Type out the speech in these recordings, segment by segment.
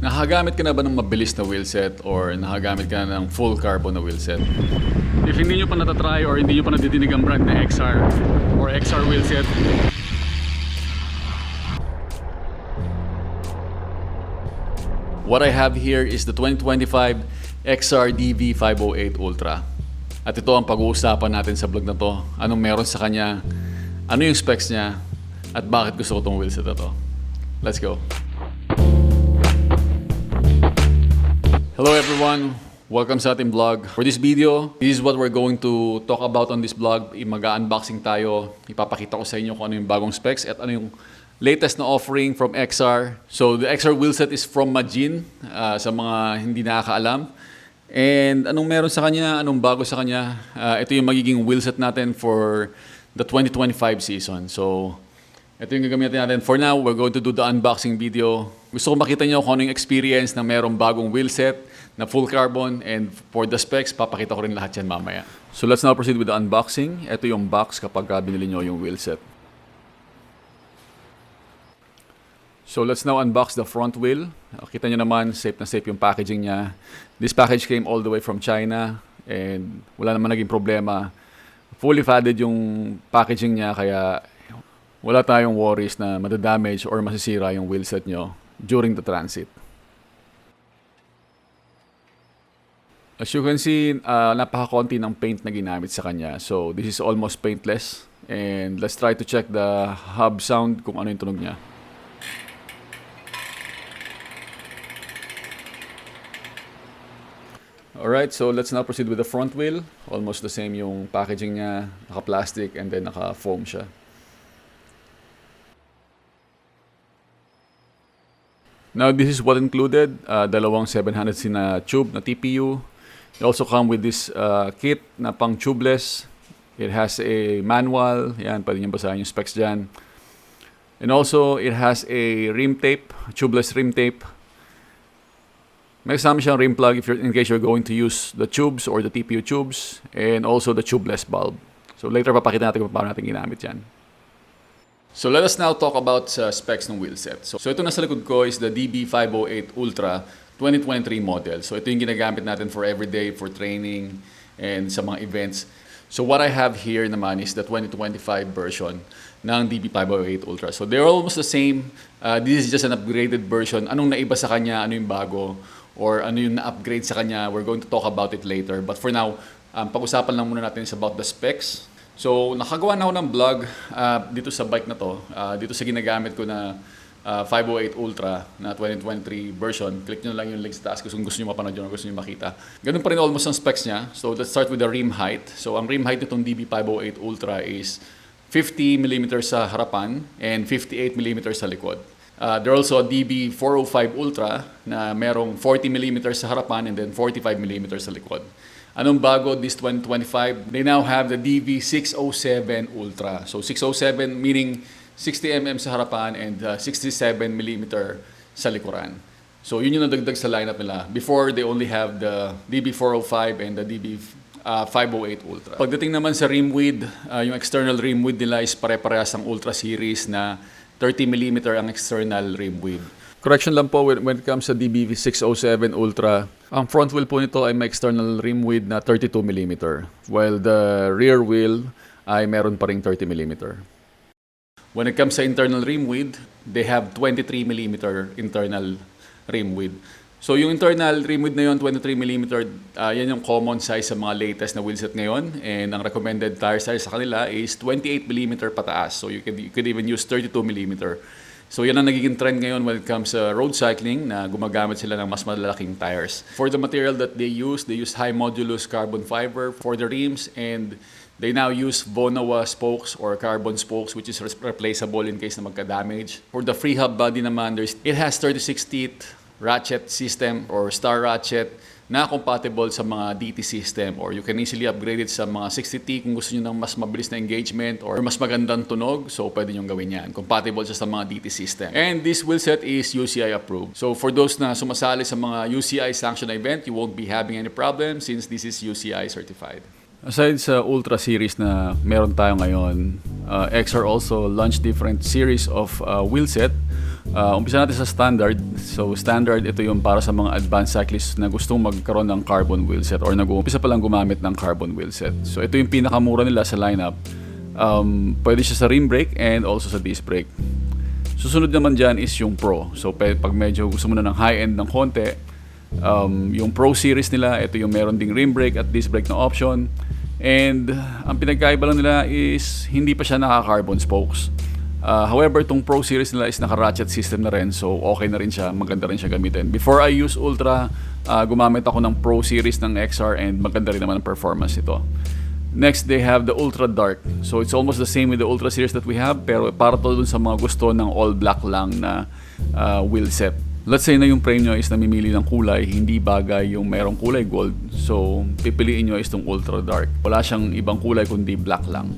Nakagamit ka na ba ng mabilis na wheelset or nakagamit ka na ng full carbon na wheelset? If hindi nyo pa natatry or hindi nyo pa nadidinig ang brand na Exar or Exar wheelset, what I have here is the 2025 Exar DB508 Ultra. At ito ang pag-uusapan natin sa vlog na to. Anong meron sa kanya, ano yung specs niya, at bakit gusto ko itong wheelset na to. Let's go! Hello everyone! Welcome sa ating vlog. For this video, this is what we're going to talk about on this vlog. Mag-unboxing tayo. Ipapakita ko sa inyo kung ano yung bagong specs at ano yung latest na offering from Exar. So the Exar wheelset is from Majin, sa mga hindi nakakaalam. And anong meron sa kanya, anong bago sa kanya, ito yung magiging wheelset natin for the 2025 season. So ito yung gagamitin natin. For now, we're going to do the unboxing video. Gusto ko makita nyo kung ano yung experience na merong bagong wheelset na full carbon, and for the specs, papakita ko rin lahat yan mamaya. So let's now proceed with the unboxing. Ito yung box kapag binili nyo yung wheelset. So let's now unbox the front wheel. Kita nyo naman, safe na safe yung packaging niya. This package came all the way from China and wala naman naging problema. Fully padded yung packaging niya, kaya wala tayong worries na madadamage or masisira yung wheelset nyo during the transit. As you can see, napaka-konti ng paint na ginamit sa kanya. So this is almost paintless. And let's try to check the hub sound kung ano yung tunog niya. Alright, so let's now proceed with the front wheel. Almost the same yung packaging niya. Naka-plastic and then naka-foam siya. Now, this is what included. Dalawang 700C na tube na TPU. It also come with this kit na pang tubeless. It has a manual. Yan, pwede nyo basahin yung specs dyan. And also, it has a rim tape, tubeless rim tape. May kasama siyang rim plug in case you're going to use the tubes or the TPU tubes. And also the tubeless bulb. So later, papakita natin kung paano natin ginamit yan. So let us now talk about specs ng wheelset. So ito na sa likod ko is the DB508 Ultra 2023 model. So ito yung ginagamit natin for everyday, for training, and sa mga events. So what I have here naman is the 2025 version ng DB508 Ultra. So they're almost the same. This is just an upgraded version. Anong naiba sa kanya, ano yung bago, or ano yung na-upgrade sa kanya, we're going to talk about it later. But for now, pag-usapan lang muna natin is about the specs. So, nakagawa na ako ng vlog dito sa bike na to. Dito sa ginagamit ko na 508 Ultra na 2023 version. Click nyo lang yung link sa taas kung gusto nyo mapanood yun or gusto nyo makita. Ganun pa rin almost ang specs niya. So, let's start with the rim height. So, ang rim height nitong DB508 Ultra is 50mm sa harapan and 58mm sa likod. There also a DB405 Ultra na merong 40mm sa harapan and then 45mm sa likod. Anong bago this 2025? They now have the DB607 Ultra. So 607 meaning 60mm sa harapan and 67mm sa likuran. So yun yung nadagdag sa lineup nila. Before, they only have the DB405 and the DB508 Ultra. Pagdating naman sa rim width, yung external rim width nila is pare-parehas ang Ultra series na 30mm ang external rim width. Correction lang po, when it comes sa DB607 Ultra, ang front wheel po nito ay may external rim width na 32mm, while the rear wheel ay meron pa ring 30mm. When it comes sa internal rim width, they have 23mm internal rim width. So yung internal rim width na yun, 23mm, yan yung common size sa mga latest na wheelset ngayon. And ang recommended tire size sa kanila is 28mm pataas. So you could even use 32mm. So yan ang nagiging trend ngayon when it comes sa road cycling na gumagamit sila ng mas malalaking tires. For the material that they use high modulus carbon fiber for the rims, and they now use Vonawa spokes or carbon spokes which is replaceable in case na magka-damage. For the free hub body naman, it has 36 teeth Ratchet system or Star Ratchet na compatible sa mga DT system, or you can easily upgrade it sa mga 60T kung gusto nyo ng mas mabilis na engagement or mas magandang tunog. So pwede nyo gawin yan. Compatible siya sa mga DT system. And this wheelset is UCI approved. So for those na sumasali sa mga UCI sanctioned event, you won't be having any problem since this is UCI certified. Aside sa Ultra series na meron tayo ngayon, Exar also launched different series of wheelset Umpisa natin sa standard. So standard, ito yung para sa mga advanced cyclists na gustong magkaroon ng carbon wheelset or nag-uumpisa pa lang gumamit ng carbon wheelset. So ito yung pinakamura nila sa lineup. Pwede siya sa rim brake and also sa disc brake. Susunod naman dyan is yung Pro. So pag medyo gusto mo na ng high-end ng konti, yung Pro series nila, ito yung meron ding rim brake at disc brake na option. And ang pinagkaiba lang nila is hindi pa siya naka-carbon spokes. However, itong Pro series nila is naka-ratchet system na rin, so okay na rin siya, maganda rin siya gamitin. Before I use Ultra, gumamit ako ng Pro series ng Exar and maganda rin naman ang performance nito. Next, they have the Ultra Dark. So it's almost the same with the Ultra series that we have, pero para to dun sa mga gusto ng all black lang na wheelset. Let's say na yung frame nyo is namimili ng kulay, hindi bagay yung merong kulay gold. So pipiliin nyo is itong Ultra Dark. Wala siyang ibang kulay kundi black lang.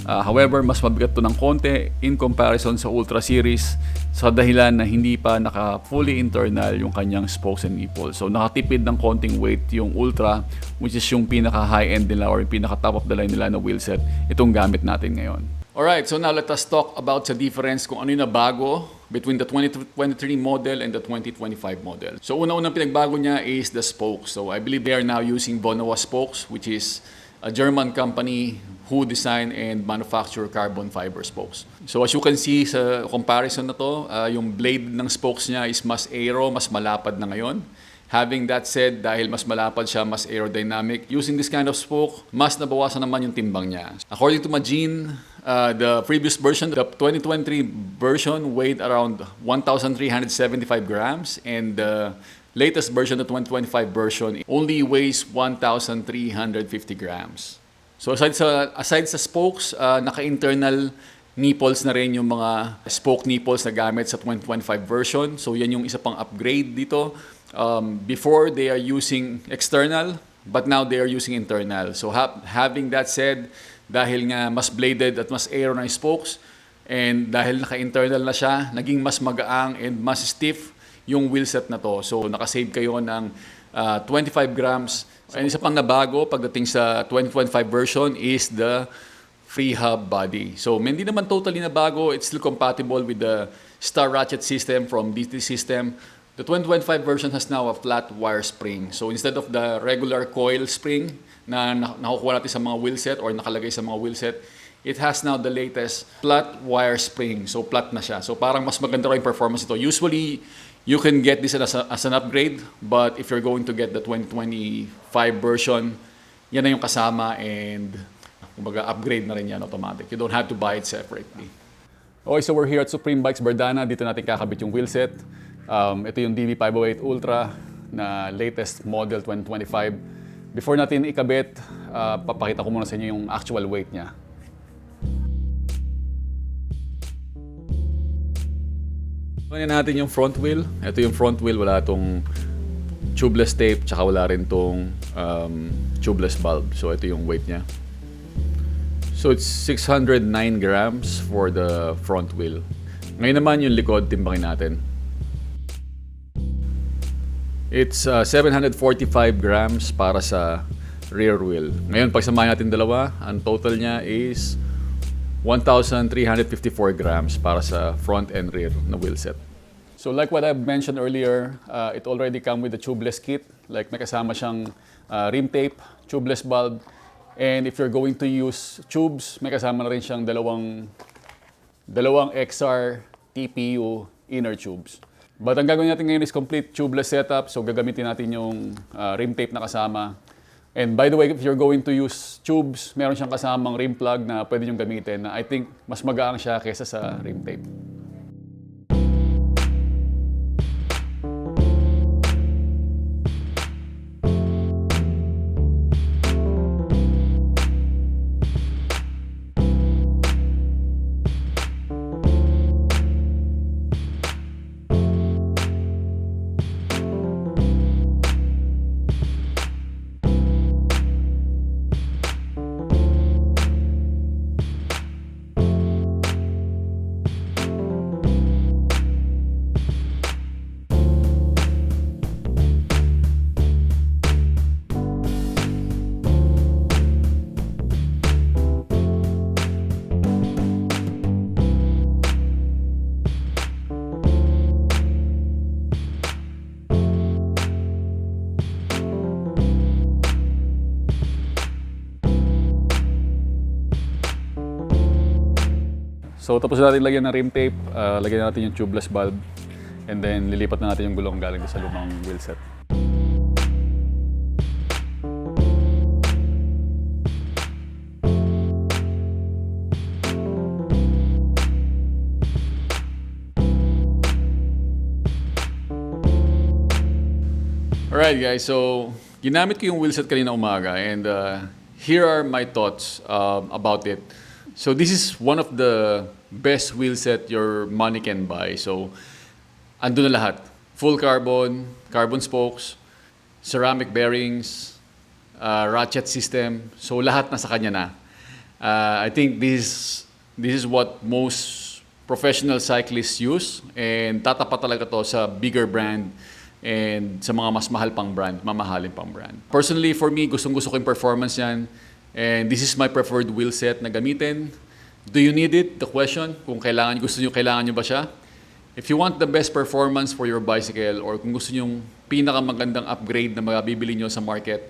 However, mas mabigat to ng konti in comparison sa Ultra series sa dahilan na hindi pa naka-fully internal yung kanyang spokes and nipples. So nakatipid ng konting weight yung Ultra, which is yung pinaka-high-end nila or yung pinaka-top of the line nila na wheelset. Itong gamit natin ngayon. Alright, so now let us talk about the difference kung ano yung nabago between the 2023 model and the 2025 model. So una-unang pinagbago niya is the spokes. So I believe they are now using Bonawa spokes, which is a German company who design and manufacture carbon fiber spokes. So as you can see sa comparison na to, yung blade ng spokes niya is mas aero, mas malapad na ngayon. Having that said, dahil mas malapad siya, mas aerodynamic, using this kind of spoke, mas nabawasan naman yung timbang niya. According to Majin, the previous version, the 2023 version weighed around 1,375 grams and the latest version, the 2025 version, only weighs 1,350 grams. So aside sa spokes, naka-internal nipples na rin yung mga spoke nipples na gamit sa 2025 version. So yan yung isa pang upgrade dito. Before they are using external, but now they are using internal. So having that said, dahil nga mas bladed at mas aero na yung spokes, and dahil naka-internal na siya, naging mas magaang and mas stiff yung wheelset na to. So nakasave kayo ng 25 grams. And isa pang nabago pagdating sa 2025 version is the free hub body. So hindi naman totally nabago. It's still compatible with the Star Ratchet system from DT system. The 2025 version has now a flat wire spring. So instead of the regular coil spring na nakukuha natin sa mga wheelset or nakalagay sa mga wheelset, it has now the latest flat wire spring. So flat na siya. So parang mas maganda rin yung performance ito. Usually, you can get this as an upgrade, but if you're going to get the 2025 version, yan na yung kasama and kumbaga upgrade na rin yan automatic. You don't have to buy it separately. Okay, so we're here at Supreme Bikes Bardana. Dito natin kakabit yung wheelset. Ito yung DB508 Ultra na latest model 2025. Before natin ikabit, papakita ko muna sa inyo yung actual weight niya. Kunin natin yung front wheel. Ito yung front wheel, wala itong tubeless tape, tsaka wala rin itong tubeless bulb. So ito yung weight niya. So it's 609 grams for the front wheel. Ngayon naman yung likod, timbangin natin. It's 745 grams para sa rear wheel. Ngayon, pagsamahin natin dalawa, ang total niya is 1,354 grams para sa front and rear na wheelset. So like what I mentioned earlier, it already come with the tubeless kit. Like may kasama siyang rim tape, tubeless bulb, and if you're going to use tubes, may kasama na rin siyang dalawang Exar TPU inner tubes. But ang gagawin natin ngayon is complete tubeless setup. So gagamitin natin yung rim tape na kasama. And by the way, if you're going to use tubes, meron siyang kasamang rim plug na pwede nyo gamitin na I think mas magaang siya kaysa sa rim tape. So tapos natin lagyan ng rim tape, lagyan natin yung tubeless valve, and then lilipat na natin yung gulong galing sa lumang wheelset. Alright guys, so ginamit ko yung wheelset kanina umaga, and here are my thoughts about it. So this is one of the best wheelset your money can buy. So ando na lahat. Full carbon, carbon spokes, ceramic bearings, ratchet system. So lahat nasa kanya na. I think this is what most professional cyclists use, and tatapat talaga to sa bigger brand and sa mga mas mahal pang brand, mamahalin pang brand. Personally, for me, gustong-gusto ko yung performance yan. And this is my preferred wheelset na gamitin. Do you need it? The question, kung kailangan nyo ba siya? If you want the best performance for your bicycle, or kung gusto nyo pinakamagandang upgrade na mabibili nyo sa market,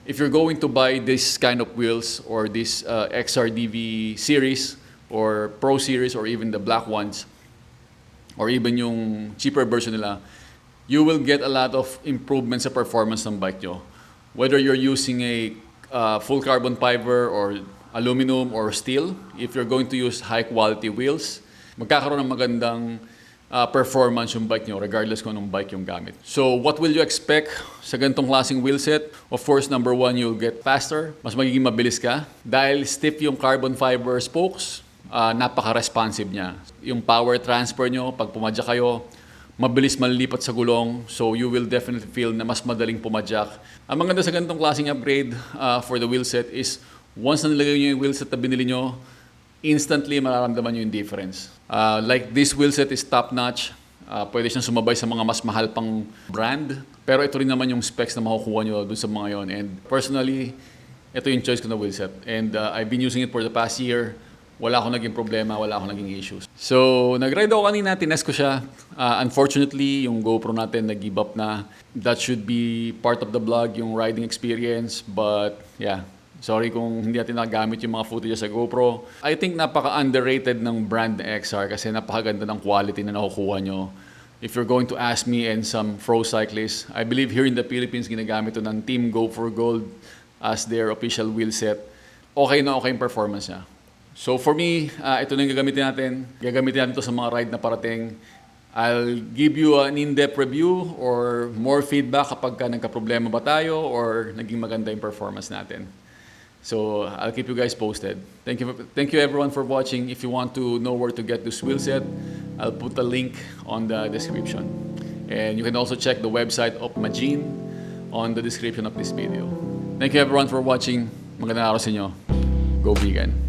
if you're going to buy this kind of wheels, or this Exar DB series, or Pro series, or even the black ones, or even yung cheaper version nila, you will get a lot of improvements sa performance ng bike nyo. Whether you're using a full carbon fiber or aluminum or steel, if you're going to use high quality wheels, magkakaroon ng magandang performance yung bike nyo regardless kung anong bike yung gamit. So what will you expect sa ganitong klaseng wheelset? Of course, number one, you'll get faster. Mas magiging mabilis ka. Dahil stiff yung carbon fiber spokes, napaka-responsive niya. Yung power transfer nyo, pag pumadya kayo, mabilis malilipat sa gulong, so you will definitely feel na mas madaling pumadyak. Ang maganda sa ganitong klaseng upgrade for the wheelset is once na nilagay nyo yung wheelset na binili nyo, instantly mararamdaman nyo yung difference. Like this wheelset is top-notch. Pwede siyang sumabay sa mga mas mahal pang brand, pero ito rin naman yung specs na makukuha nyo dun sa mga yon. And personally, ito yung choice ko na wheelset. And I've been using it for the past year. Wala akong naging problema, wala akong naging issues. So, nag-ride ako kanina, tinest ko siya. Unfortunately, yung GoPro natin nag-give up na. That should be part of the vlog, yung riding experience. But, yeah, sorry kung hindi natin nakagamit yung mga footage sa GoPro. I think napaka-underrated ng brand na Exar kasi napakaganda ng quality na nakukuha nyo. If you're going to ask me and some pro cyclists, I believe here in the Philippines, ginagamit to ng Team Go for Gold as their official wheelset. Okay na okay yung performance niya. So for me, ito na yung gagamitin natin. Gagamitin natin ito sa mga ride na parating. I'll give you an in-depth review or more feedback kapag nagka-problema ba tayo or naging maganda yung performance natin. So I'll keep you guys posted. Thank you everyone for watching. If you want to know where to get this wheelset, I'll put a link on the description. And you can also check the website of Majin on the description of this video. Thank you everyone for watching. Magandang araw sa inyo. Go vegan.